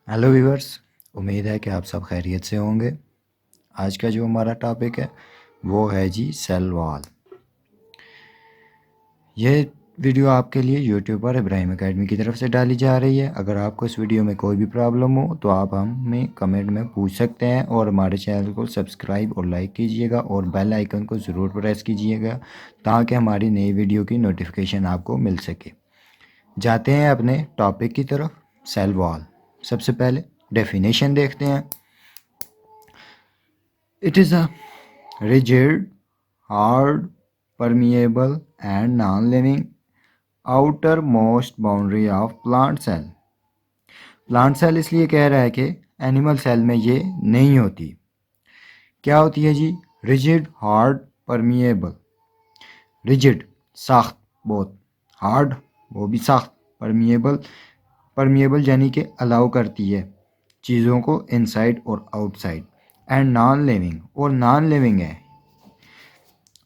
Hello viewers. उम्मीद है कि आप सब खैरियत से होंगे। आज का जो हमारा टॉपिक है वो है जी सेल वॉल। ये वीडियो आपके लिए यूट्यूबर इब्राहिम एकेडमी की तरफ से डाली जा रही है। अगर आपको इस वीडियो में कोई भी प्रॉब्लम हो तो आप हमें कमेंट में पूछ सकते हैं और हमारे चैनल को सब्सक्राइब और लाइक कीजिएगा और बेल आइकन को ज़रूर प्रेस कीजिएगा ताकि हमारी नई वीडियो की नोटिफिकेशन आपको मिल सके। जाते हैं अपने टॉपिक की तरफ, सेल वॉल। सबसे पहले डेफिनेशन देखते हैं। It is a rigid, hard, permeable and non-living outermost boundary of plant cell। Plant cell इसलिए कह रहा है कि एनिमल सेल में ये नहीं होती। क्या होती है जी? Rigid, hard, permeable. रिजिड सख्त बहुत, हार्ड वो भी सख्त, परमिएबल परमिएबल यानी कि अलाउ करती है चीज़ों को इनसाइड और आउटसाइड, एंड नॉन लिविंग और नॉन लिविंग है।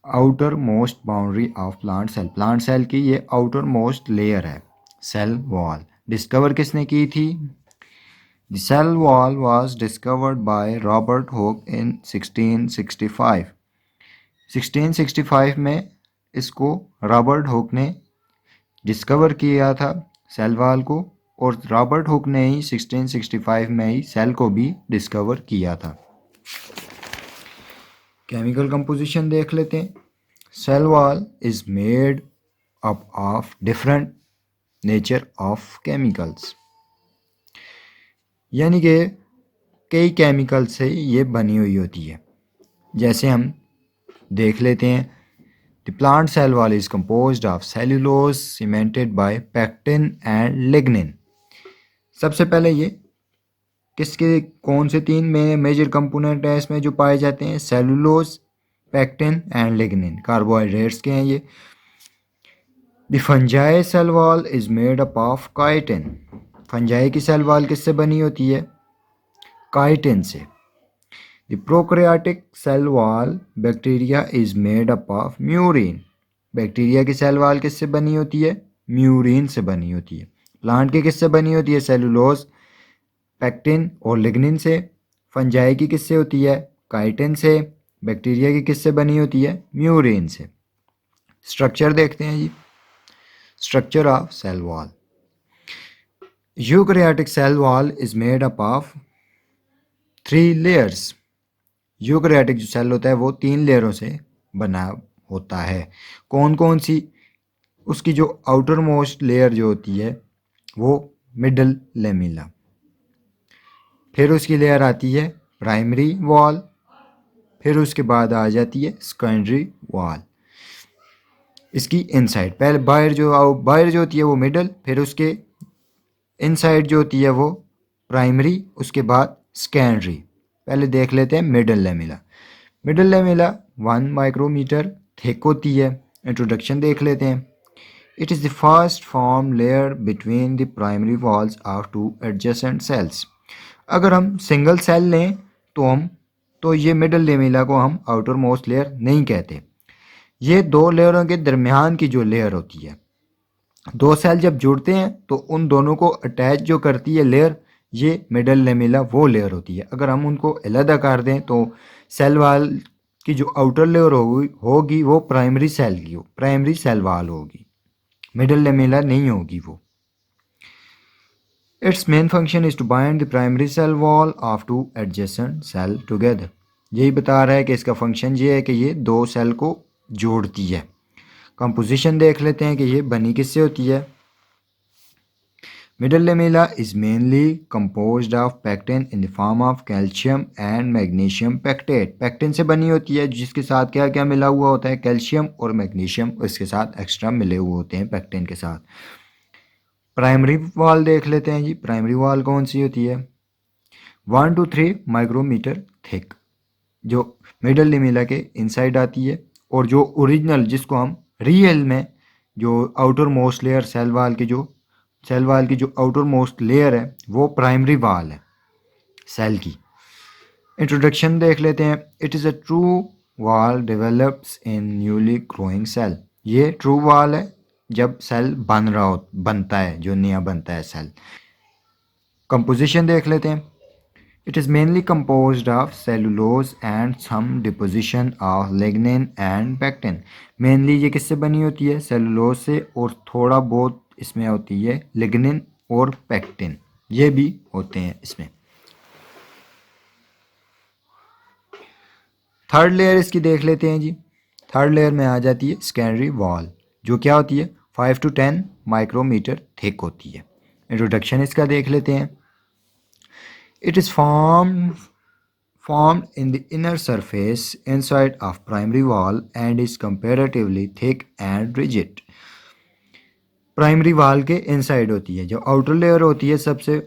Outer most boundary of plant cell की ये आउटर मोस्ट लेयर है सेल वॉल। डिस्कवर किसने की थी? The cell wall was discovered by Robert Hooke in 1665। 1665 में इसको रॉबर्ट हुक ने डिस्कवर किया था सेल वॉल को, और रॉबर्ट हुक ने ही 1665 में ही सेल को भी डिस्कवर किया था। केमिकल कंपोजिशन देख लेते हैं। Cell wall is made up of different nature of chemicals, यानी कि कई केमिकल से ये बनी हुई होती है। जैसे हम देख लेते हैं, the plant cell wall is composed of cellulose cemented by pectin and lignin. सबसे पहले ये किसके कौन से तीन मेजर कंपोनेंट हैं इसमें जो पाए जाते हैं? Cellulose, pectin and lignin. Carbohydrates के हैं ये। The fungi cell wall is made up of chitin. Fungi की सेल वॉल किससे बनी होती है? काइटिन से। The prokaryotic cell wall bacteria is made up of murein. Bacteria की सेल वॉल किससे बनी होती है? म्यूरिन से बनी होती है। प्लांट की किससे बनी होती है? सेलुलोज, पेक्टिन और लिग्निन से। फंजाई की किससे होती है? काइटिन से। बैक्टीरिया की किससे बनी होती है? म्यूरिन से। स्ट्रक्चर देखते हैं जी। Structure of cell wall. Eukaryotic cell wall is made up of 3 layers. Eukaryotic जो सेल होता है वो 3 लेयरों से बना होता है। कौन कौन सी? उसकी जो आउटर मोस्ट लेयर जो होती है वो मिडल लेमिला, फिर उसकी लेयर आती है प्राइमरी वॉल, फिर उसके बाद आ जाती है सेकेंडरी वॉल। इसकी इनसाइड पहले बाहर जो होती है वो मिडल, फिर उसके इनसाइड जो होती है वो प्राइमरी, उसके बाद सेकेंडरी। पहले देख लेते हैं middle lamella. Middle lamella 1 micrometre thick होती है। इंट्रोडक्शन देख लेते हैं। It is the first form layer between the primary walls of 2 adjacent cells. अगर हम सिंगल सेल लें तो ये मिडल लेमिला को हम आउटर मोस्ट लेयर नहीं कहते। ये दो लेयरों के दरमियान की जो लेयर होती है, दो सेल जब जुड़ते हैं तो उन दोनों को अटैच जो करती है लेयर, ये मिडल लेमिला वो लेयर होती है। अगर हम उनको अलग कर दें तो सेल वाल की जो आउटर लेयर होगी वो प्राइमरी सेल की प्राइमरी सेल वाल होगी, मिडल लेमिला नहीं होगी वो। Its main function is to bind the primary cell wall of 2 adjacent cell together. यही बता रहा है कि इसका फंक्शन ये है कि ये दो सेल को जोड़ती है। कंपोजिशन देख लेते हैं कि ये बनी किससे होती है। Middle lamella is mainly composed of pectin in the form of calcium and magnesium pectate. Pectin से बनी होती है जिसके साथ क्या क्या मिला हुआ होता है? कैल्शियम और मैग्नीशियम इसके साथ एक्स्ट्रा मिले हुए होते हैं पेक्टिन के साथ। प्राइमरी वॉल देख लेते हैं जी। प्राइमरी वॉल कौन सी होती है? 1 to 3 माइक्रोमीटर थिक, जो मिडल लेमिला के इनसाइड आती है। और जो ओरिजिनल जिसको हम रियल में जो outer most layer cell wall की जो आउटर मोस्ट लेयर है वो प्राइमरी वाल है सेल की। इंट्रोडक्शन देख लेते हैं। It is a true wall develops in newly growing cell. ये ट्रू वाल है जब सेल बनता है, जो नया बनता है सेल। कंपोजिशन देख लेते हैं। It is mainly composed of cellulose and some deposition of lignin and pectin. Mainly ये किससे बनी होती है? सेलुलोज से, और थोड़ा बहुत इसमें होती है लिग्निन और पेक्टिन, ये भी होते हैं इसमें। थर्ड लेयर इसकी देख लेते हैं जी। थर्ड लेयर में आ जाती है सेकेंडरी वॉल, जो क्या होती है 5 to 10 माइक्रोमीटर थिक होती है। इंट्रोडक्शन इसका देख लेते हैं। It is formed in the inner surface inside of primary wall and is comparatively thick and rigid। Primary wall के इनसाइड होती है। जो आउटर लेयर होती है, सबसे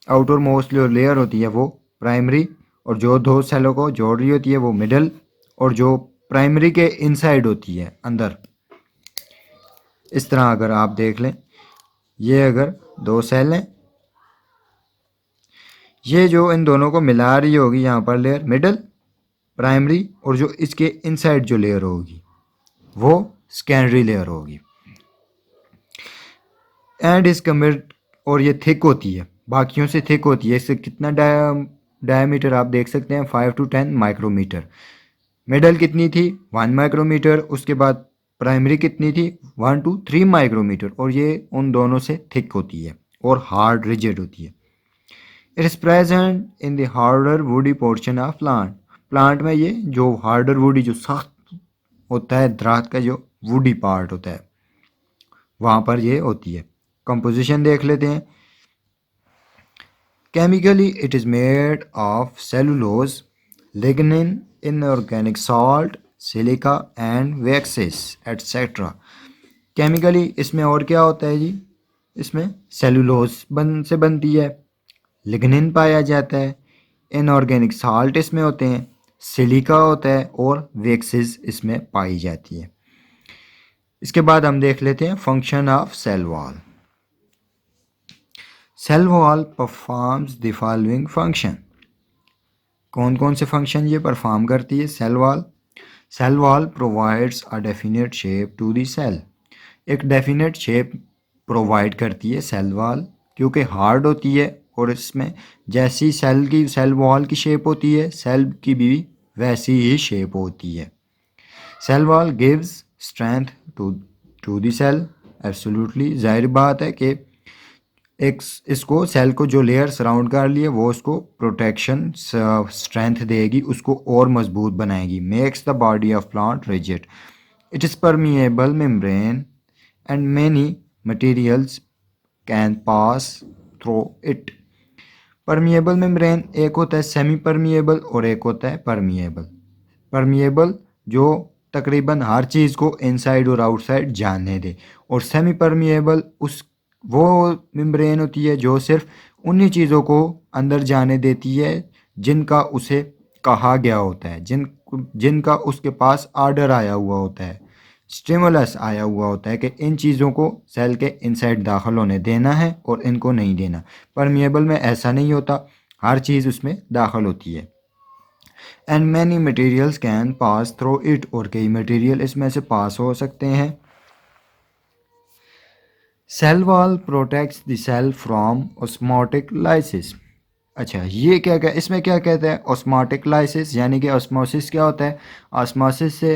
आउटर मोस्ट जो लेयर होती है वो प्राइमरी, और जो दो सेलों को जोड़ रही होती है वो मिडल, और जो प्राइमरी के इनसाइड होती है अंदर, इस तरह अगर आप देख लें, ये अगर दो सेल हैं, ये जो इन दोनों को मिला रही होगी यहाँ पर लेयर मिडल प्राइमरी, और जो इसके इनसाइड जो लेयर होगी वो सेकेंडरी लेयर होगी। एंड इस कमिट, और ये थिक होती है, बाकियों से थिक होती है। इससे कितना डायमीटर आप देख सकते हैं 5 to 10 माइक्रोमीटर। मिडल कितनी थी 1 माइक्रोमीटर, उसके बाद प्राइमरी कितनी थी 1 to 3 माइक्रोमीटर, और ये उन दोनों से थिक होती है और हार्ड रिजिड होती है। It is present in the harder woody portion of plant. Plant में ये जो हार्डर वुडी, जो सख्त होता है दरख्त का जो वुडी पार्ट होता है, वहाँ पर ये होती है। कंपोजिशन देख लेते हैं। Chemically it is made of cellulose, lignin, inorganic salt, silica and waxes etcetera. Chemically इसमें और क्या होता है जी? इसमें सेलुलोज से बनती है, लिग्निन पाया जाता है, इनऑर्गेनिक सॉल्ट इसमें होते हैं, सिलिका होता है, और वैक्सेस इसमें पाई जाती है। इसके बाद हम देख लेते हैं function of cell wall. Cell wall performs the following function. कौन कौन से फंक्शन ये परफॉर्म करती है cell wall? Cell wall provides a definite shape to the cell. एक डेफिनेट शेप प्रोवाइड करती है सेल वॉल, क्योंकि हार्ड होती है, और इसमें जैसी सेल वॉल की शेप होती है, सेल की भी वैसी ही शेप होती है। Cell wall gives strength to the cell. Absolutely जाहिर बात है कि एक इसको सेल को जो लेयर सराउंड कर लिए वो उसको प्रोटेक्शन स्ट्रेंथ देगी, उसको और मजबूत बनाएगी। Makes the body of plant rigid. It is permeable membrane and many materials can pass through it. Permeable membrane एक होता है सेमी परमिएबल, और एक होता है परमिएबल। परमिएबल जो तकरीबन हर चीज़ को इनसाइड और आउटसाइड जाने दे, और सेमी परमिएबल वो मेम्ब्रेन होती है जो सिर्फ उन्हीं चीज़ों को अंदर जाने देती है जिनका उसे कहा गया होता है, जिनका उसके पास आर्डर आया हुआ होता है, स्टिमुलस आया हुआ होता है कि इन चीज़ों को सेल के इनसाइड दाखिल होने देना है और इनको नहीं देना। परमिएबल में ऐसा नहीं होता, हर चीज़ उसमें दाखिल होती है। And many materials can pass through it, और कई मटेरियल इसमें से पास हो सकते हैं। Cell wall protects the cell from osmotic lysis. अच्छा, ये क्या इसमें क्या कहते हैं ऑस्मोटिक लाइसिस, यानी कि ऑस्मोसिस क्या होता है? ऑस्मोसिस से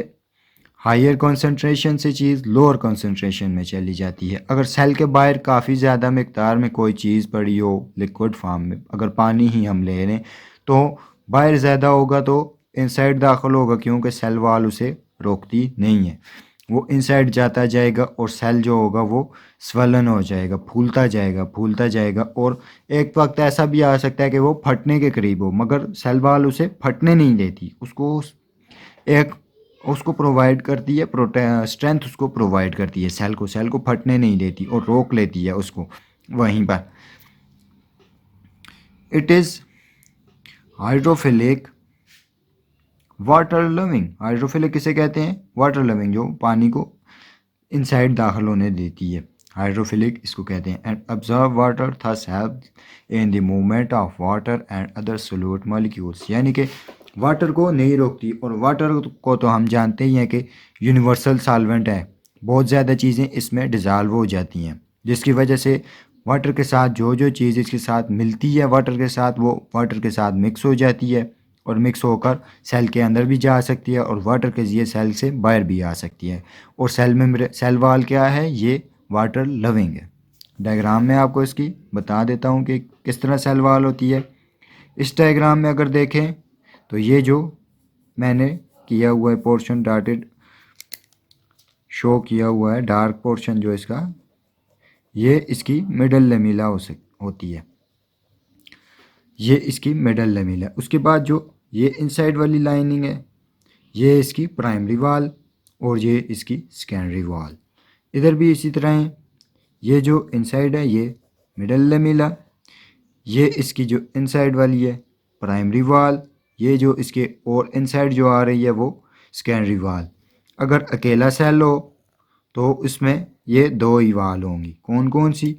हायर कंसंट्रेशन से चीज़ लोअर कंसंट्रेशन में चली जाती है। अगर सेल के बाहर काफ़ी ज़्यादा मिकदार में कोई चीज़ पड़ी हो लिक्विड फॉर्म में, अगर पानी ही हम ले लें, तो बाहर ज़्यादा होगा तो इनसाइड दाखिल होगा, क्योंकि सेल वॉल उसे रोकती नहीं है। वो इनसाइड जाता जाएगा और सेल जो होगा वो स्वलन हो जाएगा, फूलता जाएगा, और एक वक्त ऐसा भी आ सकता है कि वो फटने के करीब हो, मगर सेल वॉल उसे फटने नहीं देती, उसको प्रोवाइड करती है, स्ट्रेंथ उसको प्रोवाइड करती है सेल को फटने नहीं देती और रोक लेती है उसको वहीं पर। It is hydrophilic water loving. Hydrophilic किसे कहते हैं? वाटर लविंग, जो पानी को इनसाइड दाखिल होने देती है, हाइड्रोफिलिक इसको कहते हैं। And observe water thus help in the movement of water and other solute molecules, यानी कि वाटर को नहीं रोकती, और वाटर को तो हम जानते ही हैं कि यूनिवर्सल सॉल्वेंट है, बहुत ज़्यादा चीज़ें इसमें डिज़ाल्व हो जाती हैं, जिसकी वजह से वाटर के साथ जो जो चीज़ इसके साथ मिलती है वाटर के साथ, वो वाटर के साथ मिक्स हो जाती है और मिक्स होकर सेल के अंदर भी जा सकती है और वाटर के ज़रिए सेल से बाहर भी आ सकती है। और सेल वाल क्या है, ये वाटर लविंग है। डायग्राम में आपको इसकी बता देता हूँ कि किस तरह सेल वाल होती है। इस डायग्राम में अगर देखें तो ये जो मैंने किया हुआ है पोर्शन डॉटेड शो किया हुआ है, डार्क पोर्शन जो इसका, ये इसकी मिडल लेमिला होती है, ये इसकी मिडल लेमिला। उसके बाद जो ये इनसाइड वाली लाइनिंग है, ये इसकी प्राइमरी वाल और ये इसकी सेकेंडरी वाल। इधर भी इसी तरह है, ये जो इनसाइड है ये मिडल लेमिला, ये इसकी जो इनसाइड वाली है प्राइमरी वाल, ये जो इसके और इनसाइड जो आ रही है वो सेकेंडरी वाल। अगर अकेला सेल हो तो इसमें ये दो ही वाल होंगी। कौन कौन सी?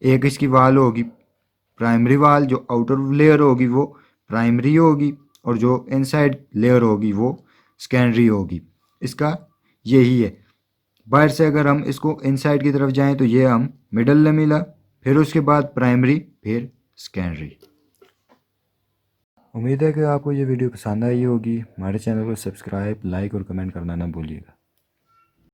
एक इसकी वाल होगी प्राइमरी वाल, जो आउटर लेयर होगी वो प्राइमरी होगी और जो इनसाइड लेयर होगी वो सेकेंडरी होगी। इसका यही है। बाहर से अगर हम इसको इनसाइड की तरफ जाएं तो ये हम मिडल लेमिला, फिर उसके बाद प्राइमरी, फिर सेकेंडरी। उम्मीद है कि आपको ये वीडियो पसंद आई होगी। हमारे चैनल को सब्सक्राइब, लाइक और कमेंट करना ना भूलिएगा।